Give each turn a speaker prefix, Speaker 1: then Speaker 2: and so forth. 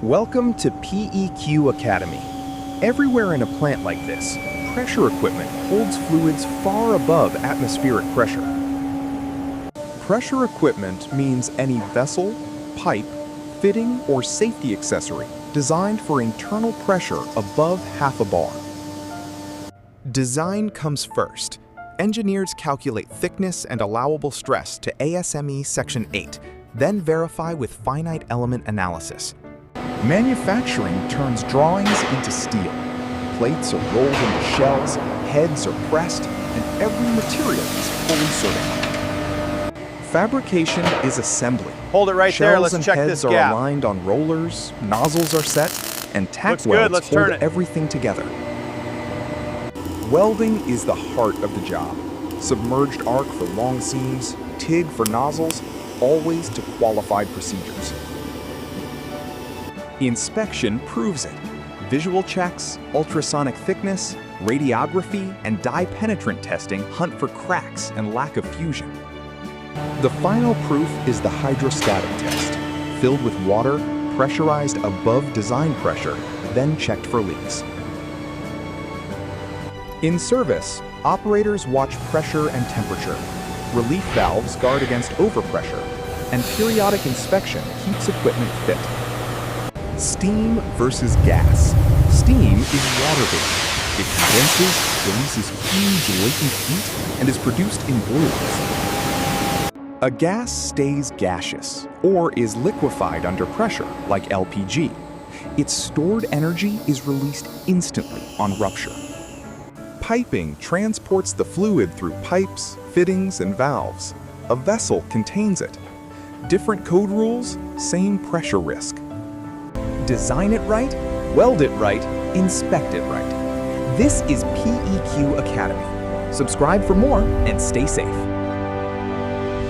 Speaker 1: Welcome to PEQ Academy. Everywhere in a plant like this, pressure equipment holds fluids far above atmospheric pressure. Pressure equipment means any vessel, pipe, fitting, or safety accessory designed for internal pressure above half a bar. Design comes first. Engineers calculate thickness and allowable stress to ASME Section VIII, then verify with finite element analysis. Manufacturing turns drawings into steel. Plates are rolled into shells, heads are pressed, and every material is fully certified. Fabrication is assembly.
Speaker 2: Hold it right there, let's check this
Speaker 1: Shells and heads
Speaker 2: gap.
Speaker 1: are aligned on rollers, nozzles are set, and tack
Speaker 2: Looks good,
Speaker 1: welds
Speaker 2: let's
Speaker 1: hold
Speaker 2: turn it.
Speaker 1: everything together. Welding is the heart of the job. Submerged arc for long seams, TIG for nozzles, always to qualified procedures. Inspection proves it. Visual checks, ultrasonic thickness, radiography, and dye penetrant testing hunt for cracks and lack of fusion. The final proof is the hydrostatic test, filled with water, pressurized above design pressure, then checked for leaks. In service, operators watch pressure and temperature. Relief valves guard against overpressure, and periodic inspection keeps equipment fit. Steam versus gas. Steam is water-based. It condenses, releases huge latent heat, and is produced in blooms. A gas stays gaseous, or is liquefied under pressure, like LPG. Its stored energy is released instantly on rupture. Piping transports the fluid through pipes, fittings, and valves. A vessel contains it. Different code rules, same pressure risk. Design it right, weld it right, inspect it right. This is PEQ Academy. Subscribe for more and stay safe.